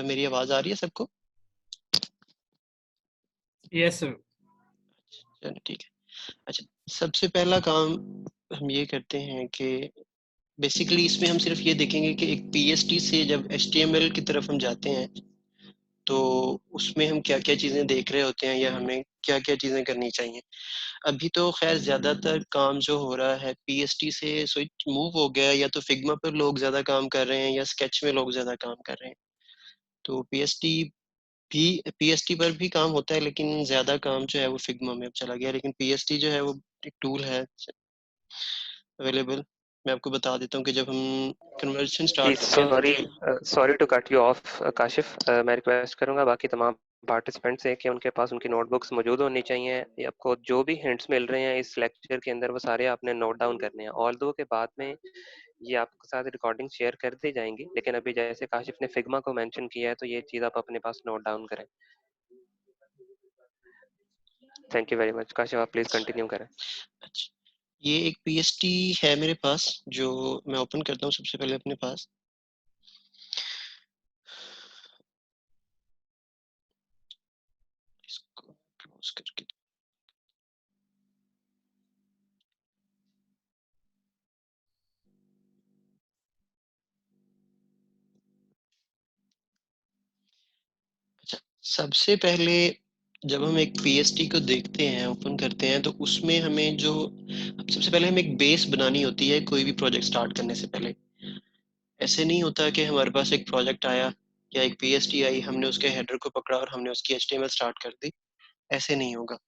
मेरी आवाज आ रही है सबको? Yes sir. चलो ठीक है। अच्छा, सबसे पहला काम हम ये करते हैं कि बेसिकली इसमें हम सिर्फ ये देखेंगे कि एक पीएसटी से जब एचटीएमएल की तरफ हम जाते हैं तो उसमें हम क्या क्या चीज़ें देख रहे होते हैं या हमें क्या क्या चीज़ें करनी चाहिए। अभी तो खैर ज़्यादातर काम जो हो रहा है पीएसटी से स्विच मूव हो गया, या तो फिग्मा पर लोग ज़्यादा काम कर रहे हैं या स्केच में लोग ज़्यादा काम कर रहे हैं। तो पीएसटी पर भी काम होता है, लेकिन ज़्यादा काम जो है वो फिग्मा में अब चला गया। लेकिन पीएसटी जो है वो एक टूल है अवेलेबल। मैं आपको बता देता हूँ कि जब हम कन्वर्जन जी स्टार्ट करते हैं तो sorry, sorry to cut you off Kashif. मैं रिक्वेस्ट करूंगा बाकी तमाम पार्टिसिपेंट से कि उनके पास उनकी नोटबुक्स मौजूद होनी चाहिए। ये आपको जो भी हिंट्स मिल रहे हैं इस लेक्चर के अंदर वो सारे आपने नोट डाउन करने हैं। ऑल दो के बाद में ये आपके साथ रिकॉर्डिंग शेयर कर दी जाएंगी, लेकिन अभी जैसे काशिफ ने फिग्मा को मेंशन किया है तो ये चीज़ आप अपने पास नोट डाउन करें। Thank you very much. Kashif आप प्लीज कंटिन्यू करें। अच्छा, ये एक पीएसटी है मेरे पास जो मैं ओपन करता हूँ सबसे पहले अपने पास। इसको क्लोज करके अच्छा, सबसे पहले जब हम एक पीएसटी को देखते हैं, ओपन करते हैं, तो उसमें हमें जो सबसे पहले हमें एक बेस बनानी होती है कोई भी प्रोजेक्ट स्टार्ट करने से पहले। ऐसे नहीं होता कि हमारे पास एक प्रोजेक्ट आया या एक पीएसटी आई, हमने उसके हेडर को पकड़ा और हमने उसकी एचटीएमएल स्टार्ट कर दी। ऐसे नहीं होगा।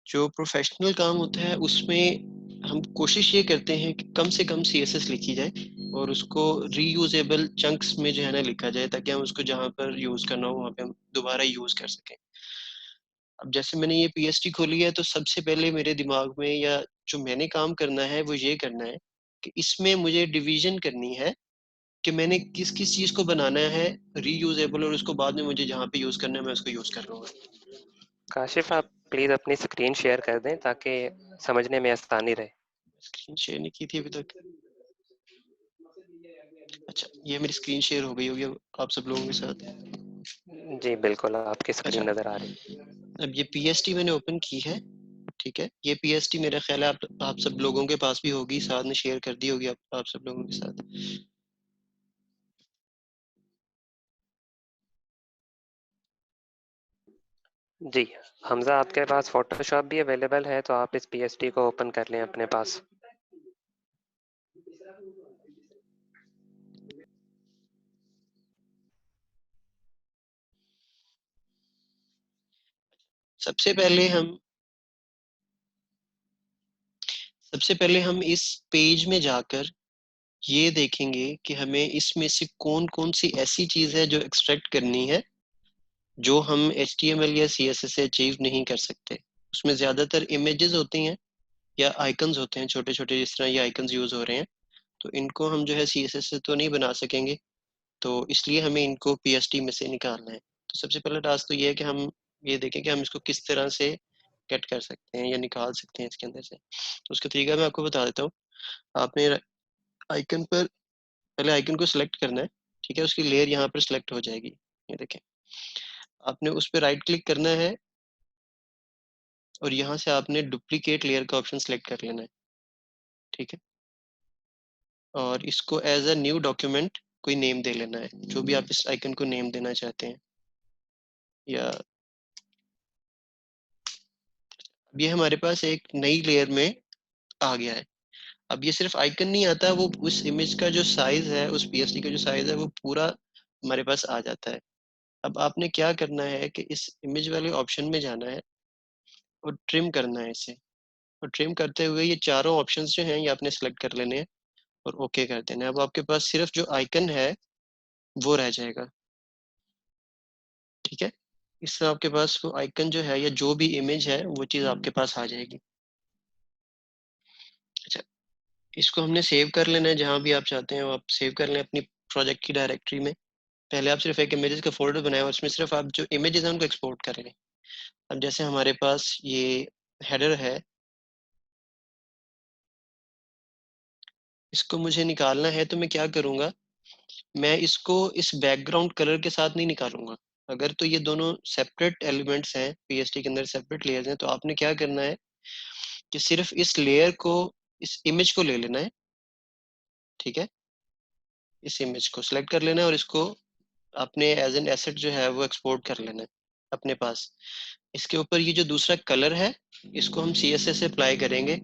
जो प्रोफेशनल काम होता है उसमें हम कोशिश ये करते हैं कि कम से कम सीएसएस लिखी जाए और उसको रीयूजेबल चंक्स में जो है ना लिखा जाए, ताकि हम उसको जहाँ पर यूज करना हो वहाँ पे हम दोबारा यूज कर सकें। अब जैसे मैंने ये पीएसटी खोली है तो सबसे पहले मेरे दिमाग में या जो मैंने काम करना है वो ये करना है कि इसमें मुझे डिवीजन करनी है कि मैंने किस किस चीज को बनाना है रीयूजेबल, और उसको बाद में मुझे जहाँ पे यूज करना है मैं उसको यूज कर लूंगा। काशिफ आप प्लीज अपनी स्क्रीन शेयर कर दें ताकि समझने में आसानी रहे। स्क्रीन शेयर नहीं की थी अभी तक। अच्छा, ये मेरी स्क्रीन शेयर हो गई होगी अब आप सब लोगों के साथ। जी बिल्कुल, आपकी अच्छा, स्क्रीन नजर आ रही। अब ये पीएसटी मैंने ओपन की है। ठीक है, ये पीएसटी मेरा ख्याल है आप सब लोगों के पास भी होगी, साथ में शेयर कर दी होगी आप सब लोगों के साथ। जी हमजा, आपके पास फोटोशॉप भी अवेलेबल है तो आप इस पीएसटी को ओपन कर लें अपने पास। सबसे पहले हम सबसे पहले हम इस पेज में जाकर ये देखेंगे कि हमें इसमें से कौन कौन सी ऐसी चीज है जो एक्सट्रैक्ट करनी है, जो हम HTML या CSS से अचीव नहीं कर सकते। उसमें ज्यादातर इमेजेस होती हैं या आइकन्स होते हैं छोटे छोटे, जिस तरह ये आइकन्स यूज हो रहे हैं। तो इनको हम जो है CSS से तो नहीं बना सकेंगे, तो इसलिए हमें इनको PST में से निकालना है। तो सबसे पहला टास्क तो ये है कि हम ये देखें कि हम इसको किस तरह से गेट कर सकते हैं या निकाल सकते हैं इसके अंदर से। तो उसका तरीका मैं आपको बता देता हूँ। आपने आइकन पर पहले आइकन को सिलेक्ट करना है। ठीक है, उसकी लेयर यहाँ पर सिलेक्ट हो जाएगी। ये देखें, आपने उस पर राइट क्लिक करना है और यहाँ से आपने डुप्लीकेट लेयर का ऑप्शन सिलेक्ट कर लेना है। ठीक है, और इसको एज अ न्यू डॉक्यूमेंट कोई नेम दे लेना है, जो भी आप इस आइकन को नेम देना चाहते हैं। या अब ये हमारे पास एक नई लेयर में आ गया है। अब ये सिर्फ आइकन नहीं आता, वो उस इमेज का जो साइज है, उस पीएसडी का जो साइज है वो पूरा हमारे पास आ जाता है। अब आपने क्या करना है कि इस इमेज वाले ऑप्शन में जाना है और ट्रिम करना है इसे। और ट्रिम करते हुए ये चारों ऑप्शंस जो हैं ये आपने सेलेक्ट कर लेने हैं और ओके कर देना है। अब आपके पास सिर्फ जो आइकन है वो रह जाएगा। ठीक है, इससे आपके पास वो आइकन जो है या जो भी इमेज है वो चीज़ आपके पास आ जाएगी। अच्छा, इसको हमने सेव कर लेना है, जहाँ भी आप चाहते हैं वो आप सेव कर लें अपनी प्रोजेक्ट की डायरेक्टरी में। पहले आप सिर्फ एक इमेजेस का फोल्डर बनाए और उसमें सिर्फ आप जो इमेजेस हैं उनको एक्सपोर्ट कर लें। अब जैसे हमारे पास ये हेडर है, इसको मुझे निकालना है तो मैं क्या करूँगा, मैं इसको इस बैकग्राउंड कलर के साथ नहीं निकालूंगा। अगर तो ये दोनों सेपरेट एलिमेंट्स हैं, पीएसटी के अंदर सेपरेट लेयर्स हैं, तो आपने क्या करना है कि सिर्फ इस लेयर को, इस इमेज को ले लेना है, ठीक है। इस इमेज को सिलेक्ट कर लेना है और इसको अपने एज एन एसेट जो है वो एक्सपोर्ट कर लेना है अपने पास। इसके ऊपर ये जो दूसरा कलर है, इसको हम CSS से अप्लाई करेंगे।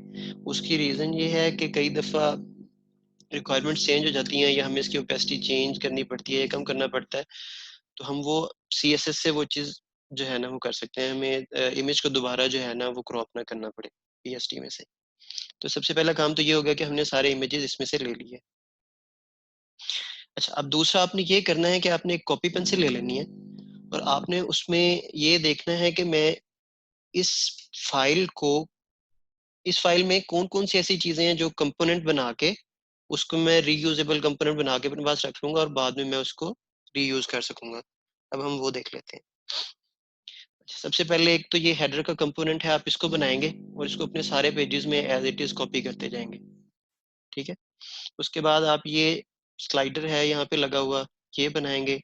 उसकी रीजन ये है कि कई दफा रिक्वायरमेंट्स चेंज हो जाती हैं या हमें इसकी ओपेसिटी चेंज करनी पड़ती है या कम करना पड़ता है, तो हम वो CSS से वो चीज़ जो है ना वो कर सकते हैं, हमें इमेज को दोबारा जो है ना वो क्रॉप ना करना पड़े PST में से। तो सबसे पहला काम तो ये हो गया कि हमने सारे इमेजेस इसमें से ले लिए। अच्छा, अब दूसरा आपने ये करना है कि आपने एक कॉपी पेंसिल ले लेनी है और आपने उसमें ये देखना है कि मैं इस फाइल को, इस फाइल में कौन कौन सी ऐसी चीजें हैं जो कंपोनेंट बना के उसको मैं रीयूजेबल कंपोनेंट बना के अपने पास रख लूंगा और बाद में मैं उसको रीयूज कर सकूंगा। अब हम वो देख लेते हैं। अच्छा, सबसे पहले एक तो ये हेडर का कंपोनेंट है, आप इसको बनाएंगे और इसको अपने सारे पेजेस में एज इट इज कॉपी करते जाएंगे, ठीक है। उसके बाद आप ये स्लाइडर है यहाँ पे लगा हुआ, ये बनाएंगे।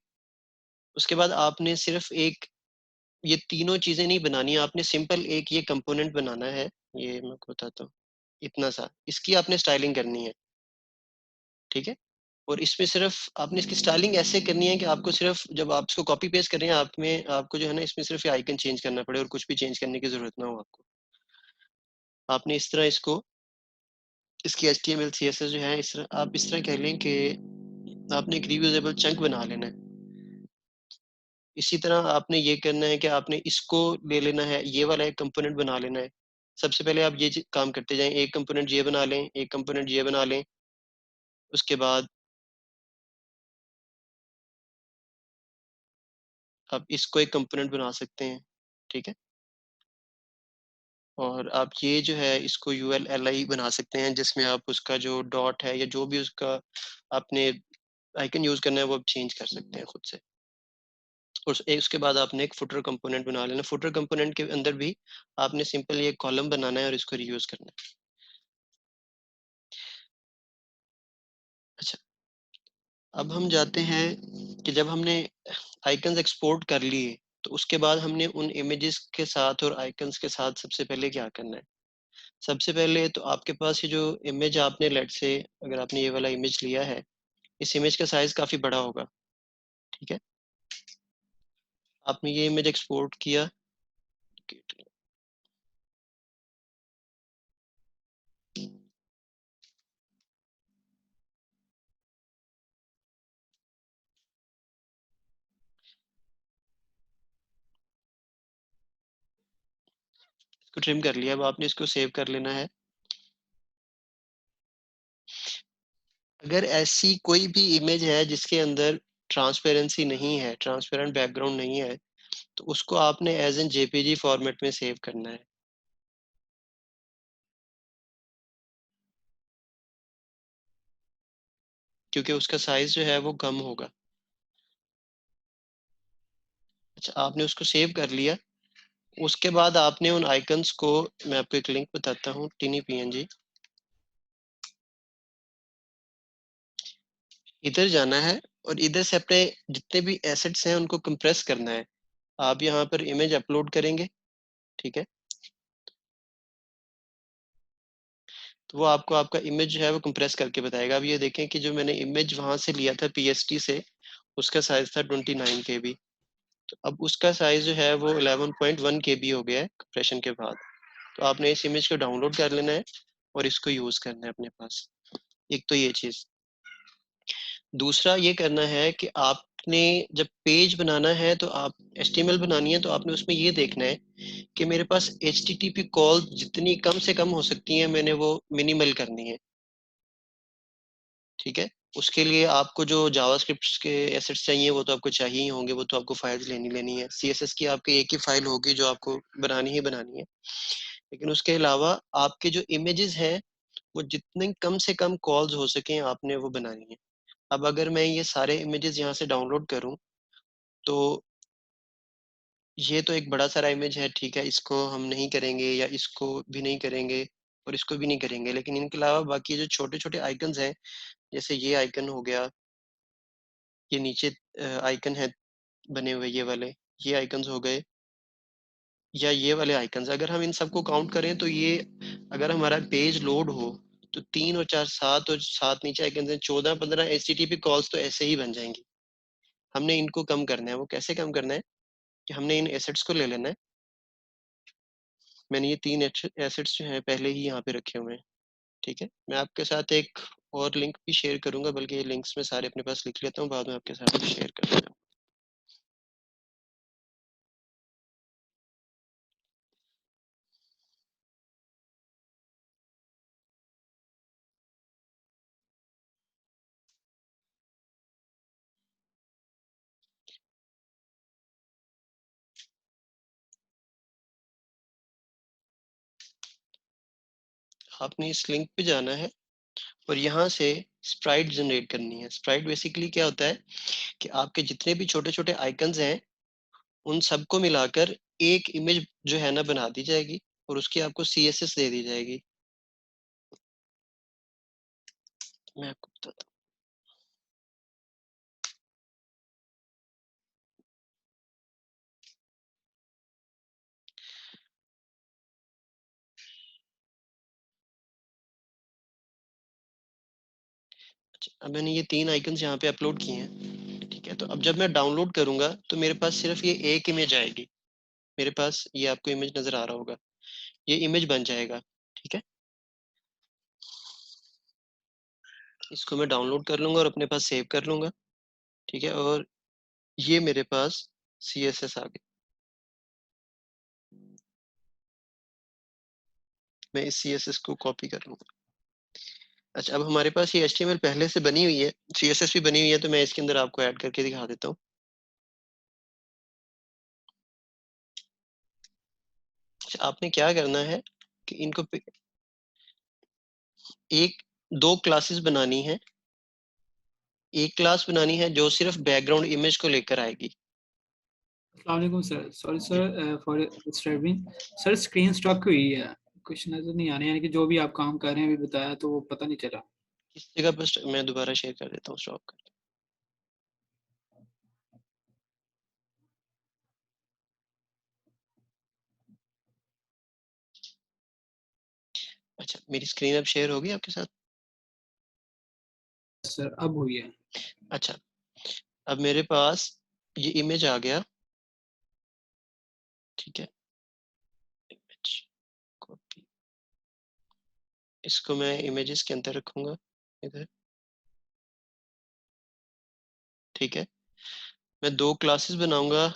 उसके बाद आपने सिर्फ एक, ये तीनों चीजें नहीं बनानी है, आपने सिंपल एक ये कंपोनेंट बनाना है। ये मैं आपको बताता हूँ, इतना सा इसकी आपने स्टाइलिंग करनी है, ठीक है। और इसमें सिर्फ आपने इसकी स्टाइलिंग ऐसे करनी है कि आपको सिर्फ जब आप इसको कॉपी पेस्ट करें, आप में आपको जो है ना इसमें सिर्फ ये आइकन चेंज करना पड़े और कुछ भी चेंज करने की जरूरत ना हो आपको। आपने इस तरह इसको, इसकी HTML CSS जो है, इस तरह आप इस तरह कह लें कि आपने एक रिव्यूजेबल चंक बना लेना है। इसी तरह आपने ये करना है कि आपने इसको ले लेना है, ये वाला एक कंपोनेंट बना लेना है। सबसे पहले आप ये काम करते जाएं, एक कंपोनेंट ये बना लें, एक कंपोनेंट ये बना लें। उसके बाद आप इसको एक कंपोनेंट बना सकते हैं, ठीक है। और आप ये जो है इसको ULLI बना सकते हैं, जिसमें आप उसका जो डॉट है या जो भी उसका आपने आइकन यूज करना है वो आप चेंज कर सकते हैं खुद से। और उसके बाद आपने एक फुटर कंपोनेंट बना लेना। फुटर कंपोनेंट के अंदर भी आपने सिंपल ये कॉलम बनाना है और इसको रीयूज करना है। अच्छा, अब हम जाते हैं कि जब हमने आइकन्स एक्सपोर्ट कर लिए, तो उसके बाद हमने उन इमेजेस के साथ और आइकन्स के साथ सबसे पहले क्या करना है। सबसे पहले तो आपके पास ये जो इमेज आपने, लेट से अगर आपने ये वाला इमेज लिया है, इस इमेज का साइज काफी बड़ा होगा, ठीक है। आपने ये इमेज एक्सपोर्ट किया, इसको ट्रिम कर लिया। अब आपने इसको सेव कर लेना है। अगर ऐसी कोई भी इमेज है जिसके अंदर ट्रांसपेरेंसी नहीं है, ट्रांसपेरेंट बैकग्राउंड नहीं है, तो उसको आपने एज एन JPG फॉर्मेट में सेव करना है, क्योंकि उसका साइज जो है वो कम होगा। अच्छा, आपने उसको सेव कर लिया। उसके बाद आपने उन आइकन्स को, मैं आपको एक लिंक बताता हूँ, टिनी PNG, इधर जाना है और इधर से अपने जितने भी एसेट्स हैं उनको कंप्रेस करना है। आप यहाँ पर इमेज अपलोड करेंगे, ठीक है। तो वो आपको आपका इमेज जो है वो कंप्रेस करके बताएगा। अब ये देखें कि जो मैंने इमेज वहां से लिया था PST से, उसका साइज था 29 KB। तो अब उसका साइज जो है वो 11.1 KB हो गया है कंप्रेशन के बाद। तो आपने इस इमेज को डाउनलोड कर लेना है और इसको यूज करना है अपने पास। एक तो ये चीज। दूसरा ये करना है कि आपने जब पेज बनाना है तो आप HTML बनानी है, तो आपने उसमें ये देखना है कि मेरे पास HTTP कॉल जितनी कम से कम हो सकती है मैंने वो मिनिमल करनी है, ठीक है। उसके लिए आपको जो जावास्क्रिप्ट के एसेट्स चाहिए वो तो आपको चाहिए ही होंगे, वो तो आपको फाइल्स लेनी लेनी है। CSS की आपकी एक ही फाइल होगी जो आपको बनानी ही बनानी है। लेकिन उसके अलावा आपके जो इमेजेस हैं वो जितने कम से कम कॉल्स हो सके आपने वो बनानी है। अब अगर मैं ये सारे इमेजेस यहाँ से डाउनलोड करूँ, तो ये तो एक बड़ा सारा इमेज है, ठीक है। इसको हम नहीं करेंगे या इसको भी नहीं करेंगे और इसको भी नहीं करेंगे, लेकिन इनके अलावा बाकी जो छोटे छोटे आइकन्स हैं, जैसे ये आइकन हो गया, ये नीचे आइकन है बने हुए, ये वाले, ये आइकन्स हो गए, या ये वाले आइकन्स। अगर हम इन सबको काउंट करें तो ये, अगर हमारा पेज लोड हो तो 3 और 4 7, और 7 नीचे आइकन्स हैं, 14-15 HTTP कॉल्स तो ऐसे ही बन जाएंगी। हमने इनको कम करना है। वो कैसे कम करना है कि हमने इन एसेट्स को ले लेना है। मैंने ये 3 एसेट्स जो हैं पहले ही यहाँ पे रखे हुए हैं, ठीक है। मैं आपके साथ एक और लिंक भी शेयर करूंगा, बल्कि ये लिंक्स में सारे अपने पास लिख लेता हूँ, बाद में आपके साथ शेयर कर देता हूँ। आपने इस लिंक पे जाना है और यहाँ से स्प्राइट जनरेट करनी है। स्प्राइट बेसिकली क्या होता है कि आपके जितने भी छोटे छोटे आइकन्स हैं उन सबको मिलाकर एक इमेज जो है ना बना दी जाएगी, और उसकी आपको CSS दे दी जाएगी। मैं आपको बताता हूँ। अच्छा, अब मैंने ये 3 आइकन्स यहाँ पे अपलोड किए हैं, ठीक है। तो अब जब मैं डाउनलोड करूंगा तो मेरे पास सिर्फ ये एक इमेज आएगी। मेरे पास ये आपको इमेज नजर आ रहा होगा, ये इमेज बन जाएगा, ठीक है। इसको मैं डाउनलोड कर लूंगा और अपने पास सेव कर लूंगा, ठीक है। और ये मेरे पास CSS आ गया। मैं इस CSS को कॉपी कर लूंगा। अच्छा, अब हमारे पास ये HTML पहले से बनी हुई है, CSS भी बनी हुई है, तो मैं इसके अंदर आपको ऐड करके दिखा देता हूँ। अच्छा, आपने क्या करना है कि इनको एक 2 क्लासेस बनानी है। एक क्लास बनानी है जो सिर्फ बैकग्राउंड इमेज को लेकर आएगी। अस्सलाम वालेकुम सर, सॉरी जी, sir for disturbing. Sir screen stock हुई है, कुछ नजर नहीं आ रहा है, यानी कि जो भी आप काम कर रहे हैं अभी बताया तो वो पता नहीं चला। इस जगह पर मैं दोबारा शेयर कर देता हूँ, स्टॉप कर। अच्छा, मेरी स्क्रीन अब शेयर होगी आपके साथ। सर अब हुई है। अच्छा, अब मेरे पास ये इमेज आ गया, ठीक है। इमेज कॉपी, इसको मैं इमेजेस के अंदर रखूंगा इधर, ठीक है। मैं 2 क्लासेस बनाऊंगा।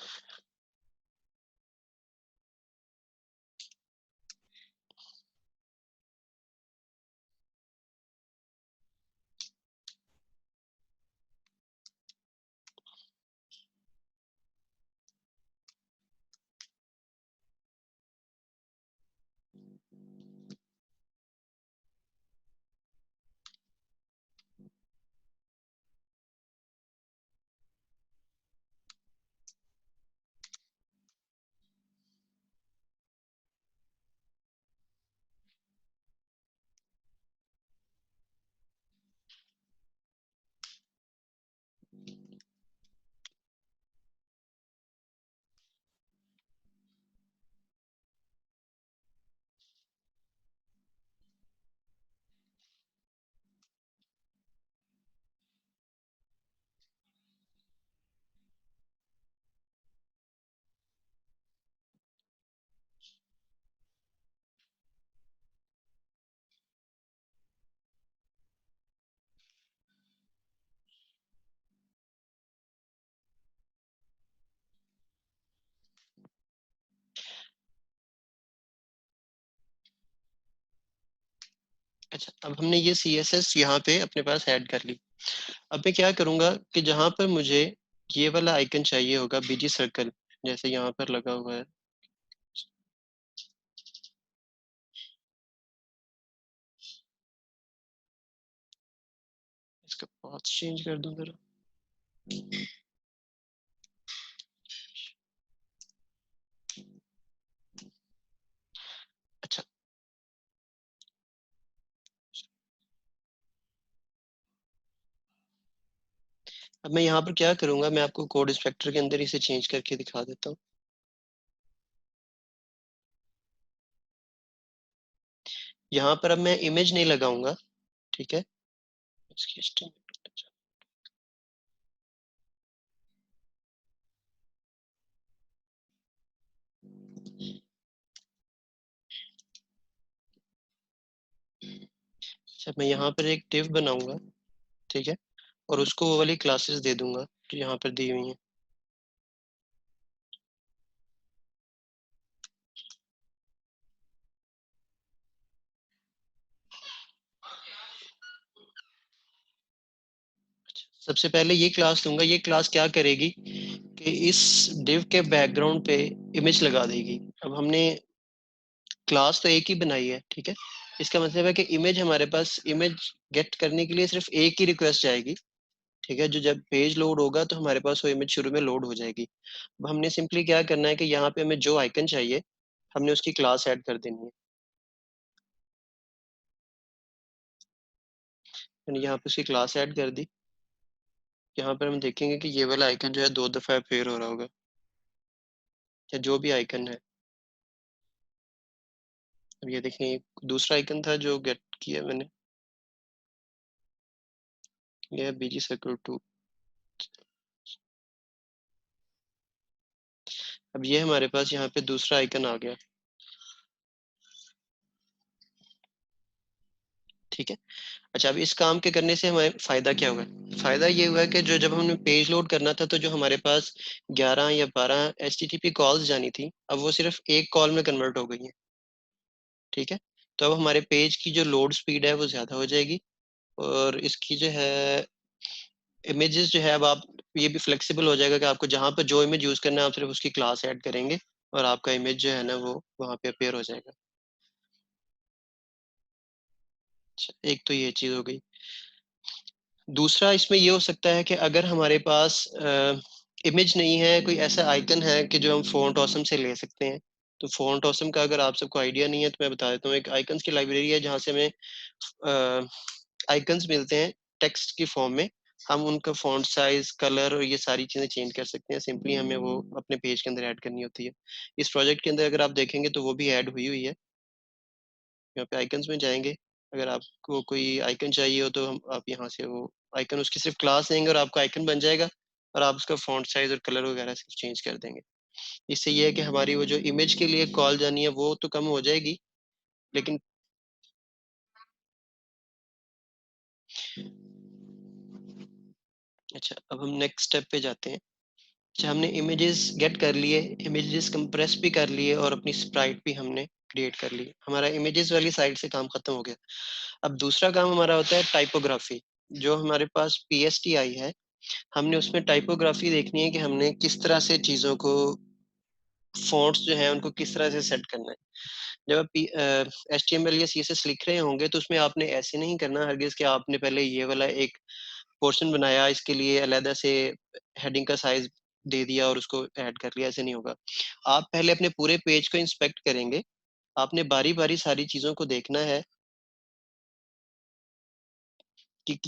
अच्छा, अब हमने ये CSS यहाँ पे अपने पास ऐड कर ली। अब मैं क्या करूंगा कि जहां पर मुझे ये वाला आइकन चाहिए होगा, बीजी सर्कल, जैसे यहाँ पर लगा हुआ है, इसका पाथ चेंज कर दूं जरा। अच्छा, अब मैं यहाँ पर क्या करूँगा, मैं आपको कोड इंस्पेक्टर के अंदर इसे चेंज करके दिखा देता हूँ। यहाँ पर अब मैं इमेज नहीं लगाऊंगा, ठीक है। इसकी अच्छा, मैं यहाँ पर एक div बनाऊंगा, ठीक है, और उसको वो वाली क्लासेस दे दूंगा जो यहाँ पर दी हुई हैं। सबसे पहले ये क्लास दूंगा। ये क्लास क्या करेगी कि इस div के बैकग्राउंड पे इमेज लगा देगी। अब हमने क्लास तो एक ही बनाई है, ठीक है। इसका मतलब है कि इमेज हमारे पास, इमेज गेट करने के लिए सिर्फ एक ही रिक्वेस्ट जाएगी, ठीक है। जो जब पेज लोड होगा तो हमारे पास वो इमेज शुरू में लोड हो जाएगी। अब हमने सिंपली क्या करना है कि यहाँ पे हमें जो आइकन चाहिए हमने उसकी क्लास ऐड कर देनी है। मैंने यहाँ पे उसकी क्लास ऐड कर दी। यहाँ पर हम देखेंगे कि ये वाला आइकन जो है 2 दफा अपीयर हो रहा होगा, या जो भी आइकन है। अब ये देखें, एक दूसरा आइकन था जो गेट किया मैंने, ये है बीजी सर्कल 2। अब ये हमारे पास यहाँ पे दूसरा आइकन आ गया, ठीक है। अच्छा, अब इस काम के करने से हमें फायदा क्या हुआ है? फायदा ये हुआ है कि जो जब हमने पेज लोड करना था तो जो हमारे पास 11 या 12 HTTP कॉल्स जानी थी, अब वो सिर्फ एक कॉल में कन्वर्ट हो गई है, ठीक है। तो अब हमारे पेज की जो लोड स्पीड है वो ज्यादा हो जाएगी, और इसकी जो है इमेजेस जो है, अब आप ये भी फ्लेक्सिबल हो जाएगा कि आपको जहाँ पर जो इमेज यूज करना है आप सिर्फ उसकी क्लास ऐड करेंगे और आपका इमेज जो है ना वो वहाँ पे अपेयर हो जाएगा। अच्छा, एक तो ये चीज हो गई। दूसरा इसमें ये हो सकता है कि अगर हमारे पास इमेज नहीं है, कोई ऐसा आइकन है कि जो हम फॉन्ट ऑसम से ले सकते हैं। तो फॉन्ट ऑसम का अगर आप सबको आइडिया नहीं है तो मैं बता देता हूँ। एक आइकन्स की लाइब्रेरी है जहाँ से हमें आइकन्स मिलते हैं टेक्स्ट की फॉर्म में। हम उनका फॉन्ट साइज, कलर और ये सारी चीजें चेंज कर सकते हैं। सिंपली हमें वो अपने पेज के अंदर ऐड करनी होती है। इस प्रोजेक्ट के अंदर अगर आप देखेंगे तो वो भी ऐड हुई हुई है। यहाँ पे आइकन्स में जाएंगे, अगर आपको कोई आइकन चाहिए हो तो हम आप यहाँ से वो आइकन, उसकी सिर्फ क्लास देंगे और आपका आइकन बन जाएगा, और आप उसका फॉन्ट साइज और कलर वगैरह सिर्फ चेंज कर देंगे। इससे ये है कि हमारी वो जो इमेज के लिए कॉल जानी है वो तो कम हो जाएगी, लेकिन अच्छा, अब हम नेक्स्ट स्टेप पे जाते हैं। अच्छा, हमने इमेजेस गेट कर लिए, इमेजेस कंप्रेस भी कर लिए और अपनी स्प्राइट भी हमने क्रिएट कर ली। हमारा इमेजेस वाली साइड से काम खत्म हो गया। अब दूसरा काम हमारा होता है टाइपोग्राफी। जो हमारे पास PSTI है, हमने उसमें टाइपोग्राफी देखनी है कि हमने किस तरह से चीज़ों को, फॉन्ट्स जो है उनको किस तरह से सेट करना है। जब आप HTML या CSS लिख रहे होंगे तो उसमें आपने ऐसे नहीं करना हरगिज कि आपने पहले ये वाला एक पोर्शन बनाया, इसके लिए अलहदा से हेडिंग का साइज दे दिया और उसको ऐड कर लिया। ऐसे नहीं होगा। आप पहले अपने पूरे पेज को इंस्पेक्ट करेंगे। आपने बारी बारी सारी चीज़ों को देखना है कि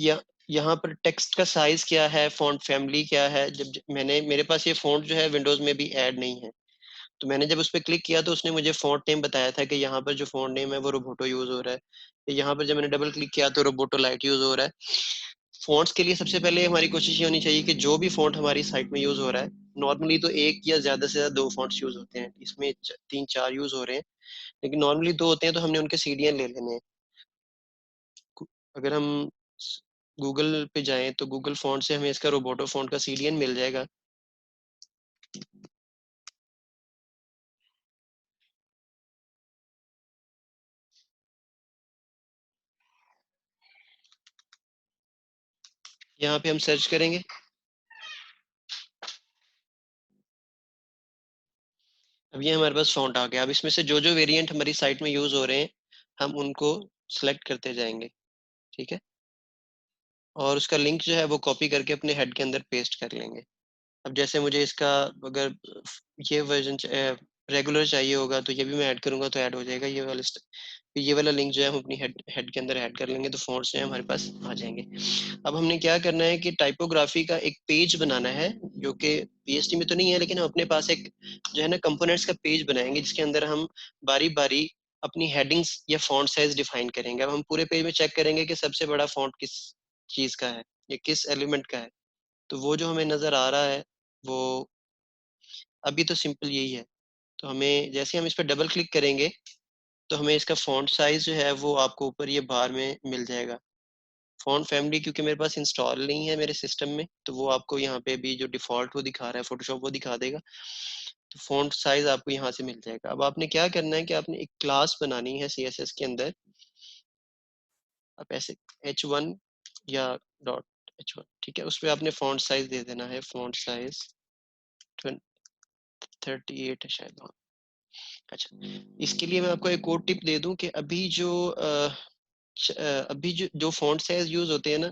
यहाँ पर टेक्स्ट का साइज क्या है, फॉन्ट फैमिली क्या है। मैंने, मेरे पास ये फॉन्ट जो है विंडोज में भी ऐड नहीं है, तो मैंने जब उस पर क्लिक किया तो उसने मुझे फॉन्ट नेम बताया था कि यहाँ पर जो फॉन्ट नेम है वो रोबोटो यूज हो रहा है। यहाँ पर जब मैंने डबल क्लिक किया तो रोबोटो लाइट यूज हो रहा है। फॉन्ट्स के लिए सबसे पहले हमारी कोशिश ये होनी चाहिए कि जो भी फॉन्ट हमारी साइट में यूज हो रहा है, नॉर्मली तो एक या ज्यादा से ज्यादा 2 फॉन्ट्स यूज होते हैं, इसमें 3-4 यूज हो रहे हैं, लेकिन नॉर्मली 2 होते हैं, तो हमने उनके सीडीएन ले लेने हैं। अगर हम गूगल पे जाएं तो गूगल फॉन्ट से हमें इसका रोबोटो फॉन्ट का सीडीएन मिल जाएगा। यहाँ पे हम सर्च करेंगे। अब ये हमारे पास फॉन्ट आ गया। अब इसमें से जो जो वेरिएंट हमारी साइट में यूज हो रहे हैं हम उनको सेलेक्ट करते जाएंगे, ठीक है। और उसका लिंक जो है वो कॉपी करके अपने हेड के अंदर पेस्ट कर लेंगे। अब जैसे मुझे इसका, अगर ये वर्जन रेगुलर चाहिए होगा तो ये भी मैं ऐड करूंगा तो ऐड हो जाएगा ये वाला ये वाला लिंक जो है हम अपनी हेड के अंदर ऐड कर लेंगे तो फॉन्ट्स जो है हमारे पास आ जाएंगे। अब हमने क्या करना है कि टाइपोग्राफी का एक पेज बनाना है, जो कि पीएचडी में तो नहीं है, लेकिन हम अपने पास एक जो है ना कंपोनेंट्स का पेज बनाएंगे जिसके अंदर हम बारी बारी अपनी हेडिंग्स या फॉन्ट साइज डिफाइन करेंगे। अब हम पूरे पेज में चेक करेंगे कि सबसे बड़ा फॉन्ट किस चीज का है या किस एलिमेंट का है। तो वो जो हमें नजर आ रहा है वो अभी तो सिंपल यही है। तो हमें जैसे हम इस पर डबल क्लिक करेंगे तो हमें इसका फॉन्ट साइज जो है वो आपको ऊपर ये बार में मिल जाएगा। फॉन्ट फैमिली क्योंकि मेरे पास इंस्टॉल नहीं है मेरे सिस्टम में, तो वो आपको यहाँ पे भी जो डिफॉल्ट वो दिखा रहा है फोटोशॉप वो दिखा देगा। तो फॉन्ट साइज आपको यहाँ से मिल जाएगा। अब आपने क्या करना है कि आपने एक क्लास बनानी है CSS के अंदर। आप ऐसे h1 या .h1, ठीक है, उस पर आपने फॉन्ट साइज दे देना है। फॉन्ट साइज 38 है शायद, हाँ। अच्छा, इसके लिए मैं आपको एक और टिप दे दूं कि अभी जो फॉन्ट साइज यूज होते हैं ना,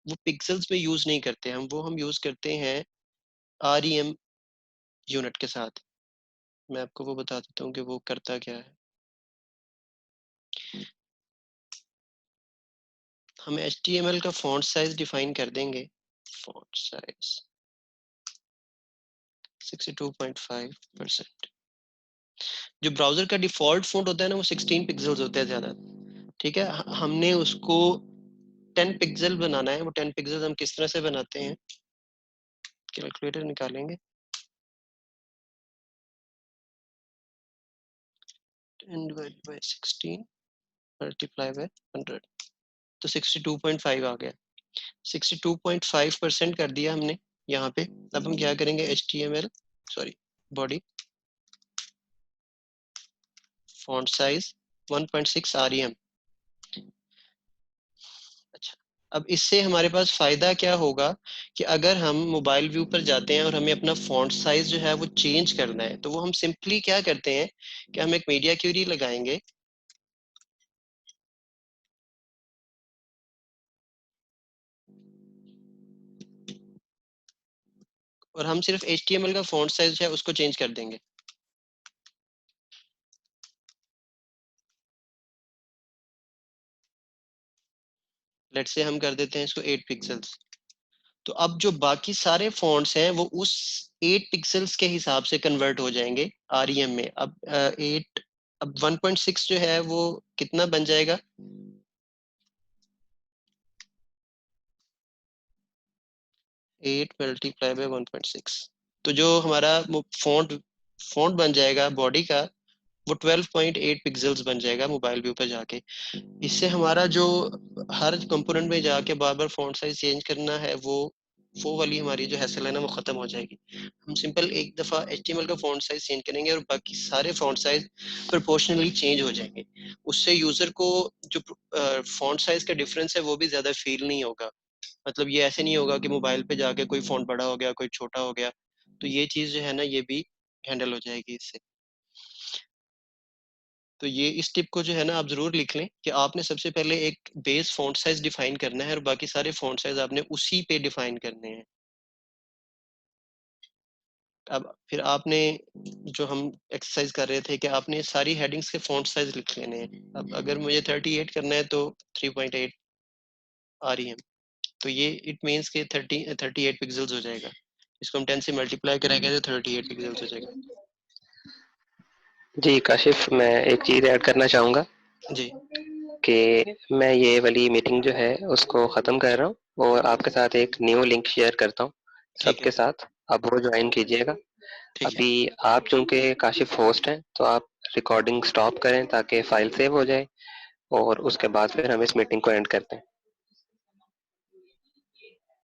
वो पिक्सेल्स में यूज नहीं करते हम यूज करते हैं REM यूनिट के साथ। मैं आपको वो बता देता हूँ कि वो करता क्या है। हम HTML का फॉन्ट साइज डिफाइन कर देंगे। Font size 62.5%। जो ब्राउजर का डिफॉल्ट फॉन्ट होता है ना वो 16 पिक्सल्स होते हैं ज्यादा, ठीक है। हमने उसको 10 पिक्सल बनाना है। वो 10 पिक्सल हम किस तरह से बनाते हैं, कैलकुलेटर निकालेंगे। 10 डिवाइड बाय 16 मल्टीप्लाई बाय 100, तो 62.5 आ गया। 62.5% कर दिया हमने यहाँ पे। अब हम क्या करेंगे, HTML sorry body font size 1.6 REM। अच्छा, अब इससे हमारे पास फायदा क्या होगा कि अगर हम मोबाइल व्यू पर जाते हैं और हमें अपना फॉन्ट साइज जो है वो चेंज करना है, तो वो हम सिंपली क्या करते हैं कि हम एक मीडिया क्वेरी लगाएंगे। और हम सिर्फ HTML का फॉन्ट साइज है उसको चेंज कर देंगे। लेट से हम कर देते हैं इसको 8 पिक्सल्स। तो अब जो बाकी सारे फॉन्ट्स हैं वो उस 8 पिक्सल्स के हिसाब से कन्वर्ट हो जाएंगे REM में। अब 8, अब 1.6 जो है वो कितना बन जाएगा, 8 मल्टीप्लाई बाय 1.6। तो जो हमारा फॉन्ट फॉन्ट बन जाएगा बॉडी का वो 12.8 पिक्सल्स बन जाएगा मोबाइल व्यू पर जाके। इससे हमारा जो हर कंपोनेंट में जाके बार बार फॉन्ट साइज चेंज करना है वो वाली हमारी जो हैसल है ना वो खत्म हो जाएगी। हम सिंपल एक दफा HTML का फॉन्ट साइज चेंज करेंगे और बाकी सारे फॉन्ट साइज प्रोपोर्शनली चेंज हो जाएंगे। उससे यूजर को जो फॉन्ट साइज का डिफरेंस है वो भी ज्यादा फील नहीं होगा। मतलब ये ऐसे नहीं होगा कि मोबाइल पे जाके कोई फॉन्ट बड़ा हो गया कोई छोटा हो गया। तो ये चीज जो है ना ये भी हैंडल हो जाएगी इससे। तो ये इस टिप को जो है ना आप जरूर लिख लें कि आपने सबसे पहले एक बेस फॉन्ट साइज डिफाइन करना है और बाकी सारे फॉन्ट साइज आपने उसी पे डिफाइन करने हैं। अब फिर आपने जो हम एक्सरसाइज कर रहे थे कि आपने सारी हेडिंग्स के फॉन्ट साइज लिख लेने हैं। अब अगर मुझे 38 करना है तो 3.8 REM। तो ये इट मीन्स के 38 पिक्सल्स हो जाएगा। इसको हम 10 से मल्टीप्लाई करेंगे तो 38 पिक्सल्स हो जाएगा। जी काशिफ, मैं एक चीज़ ऐड करना चाहूँगा जी कि मैं ये वाली मीटिंग जो है उसको ख़त्म कर रहा हूँ और आपके साथ एक न्यू लिंक शेयर करता हूँ ठीक है, सबके साथ। आप वो ज्वाइन कीजिएगा। ठीक है, अभी आप चूंकि काशिफ होस्ट हैं तो आप रिकॉर्डिंग स्टॉप करें ताकि फाइल सेव हो जाए और उसके बाद फिर हम इस मीटिंग को एंड करते हैं।